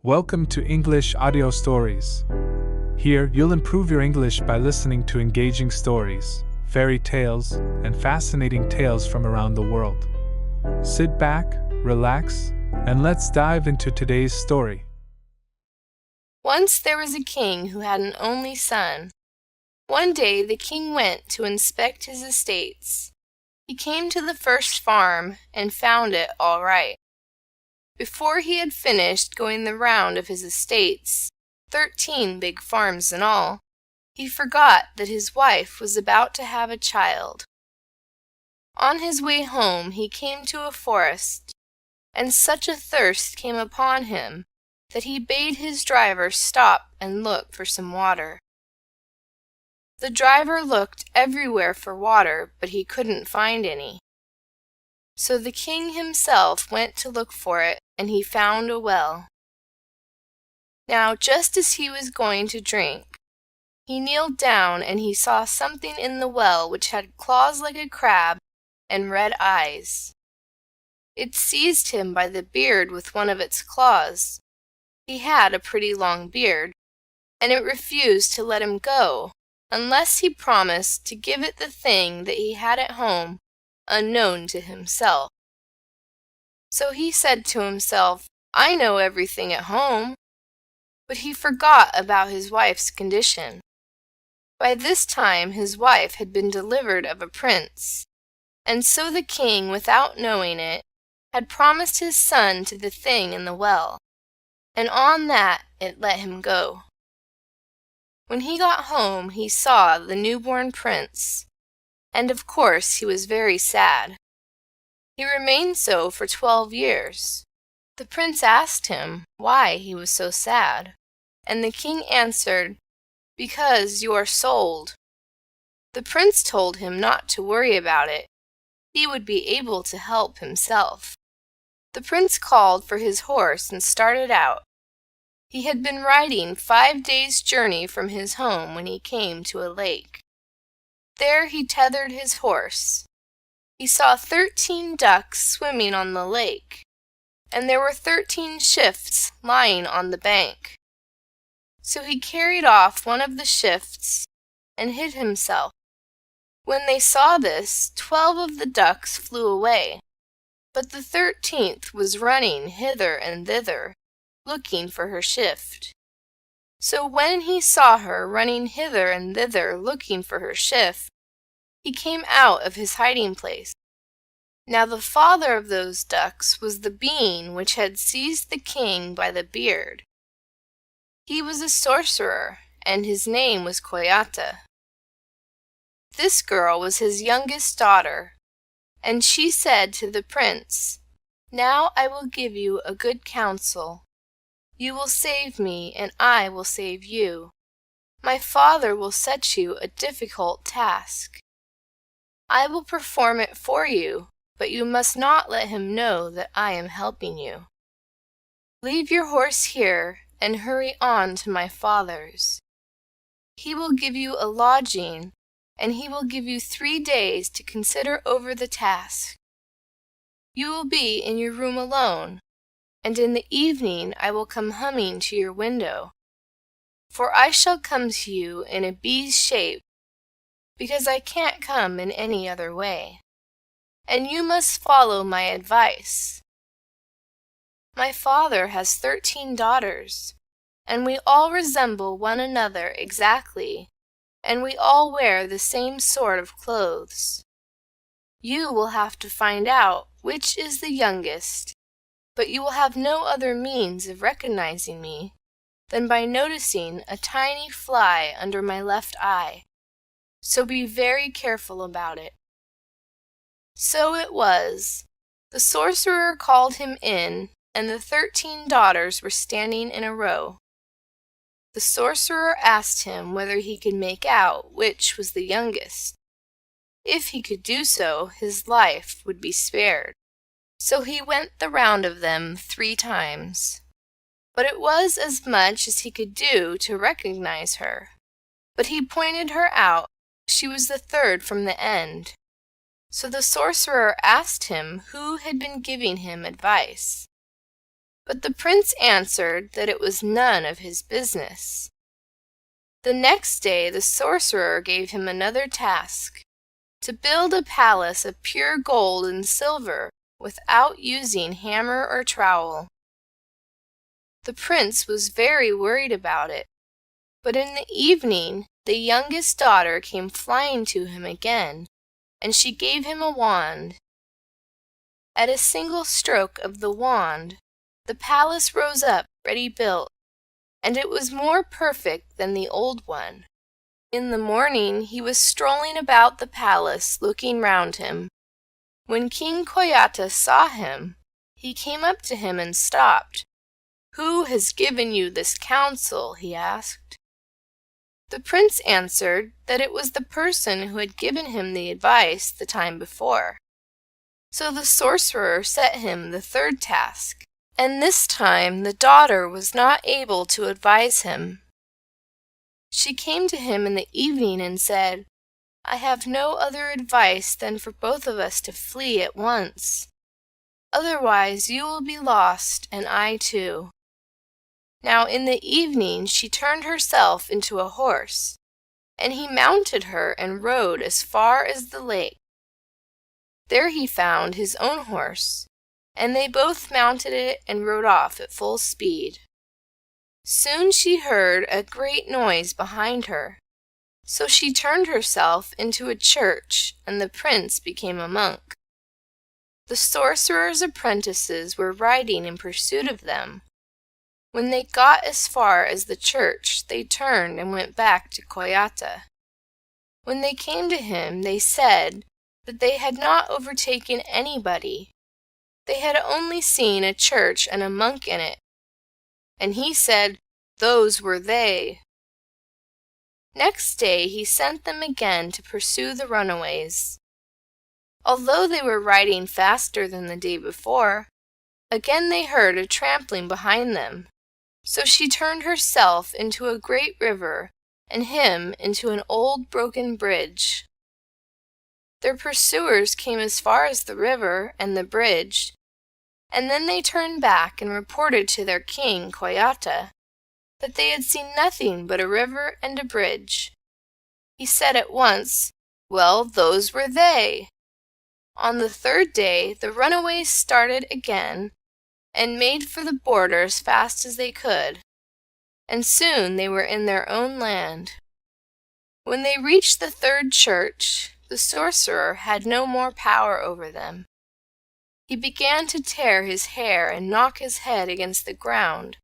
Welcome to English Audio Stories. Here, you'll improve your English by listening to engaging stories, fairy tales, and fascinating tales from around the world. Sit back, relax, and let's dive into today's story. Once there was a king who had an only son. One day the king went to inspect his estates. He came to the first farm and found it all right. Before he had finished going the round of his estates, 13 big farms in all, he forgot that his wife was about to have a child. On his way home he came to a forest, and such a thirst came upon him that he bade his driver stop and look for some water. The driver looked everywhere for water, but he couldn't find any. So the king himself went to look for it, and he found a well. Now, just as he was going to drink, he kneeled down and he saw something in the well which had claws like a crab and red eyes. It seized him by the beard with one of its claws. He had a pretty long beard, and it refused to let him go unless he promised to give it the thing that he had at home, unknown to himself. So he said to himself, "I know everything at home." But he forgot about his wife's condition. By this time his wife had been delivered of a prince, and so the king, without knowing it, had promised his son to the thing in the well, and on that it let him go. When he got home he saw the newborn prince, and of course he was very sad. He remained so for 12 years. The prince asked him why he was so sad, and the king answered, "Because you are sold." The prince told him not to worry about it. He would be able to help himself. The prince called for his horse and started out. He had been riding 5 days' journey from his home when he came to a lake. There he tethered his horse. He saw 13 ducks swimming on the lake, and there were 13 shifts lying on the bank. So he carried off one of the shifts and hid himself. When they saw this, 12 of the ducks flew away, but the 13th was running hither and thither, looking for her shift. So when he saw her running hither and thither looking for her shift, he came out of his hiding place. Now the father of those ducks was the being which had seized the king by the beard. He was a sorcerer, and his name was Coyata. This girl was his youngest daughter, and she said to the prince, "Now I will give you a good counsel. You will save me, and I will save you. My father will set you a difficult task. I will perform it for you, but you must not let him know that I am helping you. Leave your horse here and hurry on to my father's. He will give you a lodging, and he will give you 3 days to consider over the task. You will be in your room alone, and in the evening I will come humming to your window. For I shall come to you in a bee's shape, because I can't come in any other way. And you must follow my advice. My father has 13 daughters, and we all resemble one another exactly, and we all wear the same sort of clothes. You will have to find out which is the youngest, but you will have no other means of recognizing me than by noticing a tiny fly under my left eye. So be very careful about it." So it was. The sorcerer called him in, and the 13 daughters were standing in a row. The sorcerer asked him whether he could make out which was the youngest. If he could do so, his life would be spared. So he went the round of them 3 times. But it was as much as he could do to recognize her. But he pointed her out. She was the 3rd from the end. So the sorcerer asked him who had been giving him advice. But the prince answered that it was none of his business. The next day the sorcerer gave him another task, to build a palace of pure gold and silver without using hammer or trowel. The prince was very worried about it, but in the evening the youngest daughter came flying to him again, and she gave him a wand. At a single stroke of the wand, the palace rose up ready built, and it was more perfect than the old one. In the morning he was strolling about the palace looking round him. When King Koyata saw him, he came up to him and stopped. "Who has given you this counsel?" he asked. The prince answered that it was the person who had given him the advice the time before. So the sorcerer set him the third task, and this time the daughter was not able to advise him. She came to him in the evening and said, "I have no other advice than for both of us to flee at once. Otherwise you will be lost, and I too." Now in the evening she turned herself into a horse, and he mounted her and rode as far as the lake. There he found his own horse, and they both mounted it and rode off at full speed. Soon she heard a great noise behind her, so she turned herself into a church, and the prince became a monk. The sorcerer's apprentices were riding in pursuit of them. When they got as far as the church, they turned and went back to Koyata. When they came to him, they said that they had not overtaken anybody. They had only seen a church and a monk in it. And he said, "Those were they." Next day he sent them again to pursue the runaways. Although they were riding faster than the day before, again they heard a trampling behind them. So she turned herself into a great river, and him into an old broken bridge. Their pursuers came as far as the river and the bridge, and then they turned back and reported to their king, Koyata, that they had seen nothing but a river and a bridge. He said at once, "Well, those were they." On the third day the runaways started again, and made for the border as fast as they could, and soon they were in their own land. When they reached the third church, the sorcerer had no more power over them. He began to tear his hair and knock his head against the ground,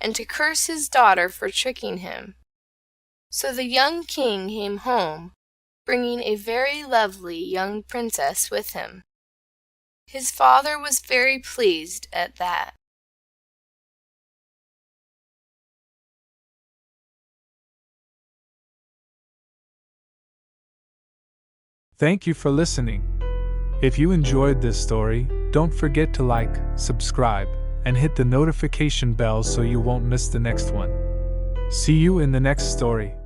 and to curse his daughter for tricking him. So the young king came home, bringing a very lovely young princess with him. His father was very pleased at that. Thank you for listening. If you enjoyed this story, don't forget to like, subscribe, and hit the notification bell so you won't miss the next one. See you in the next story.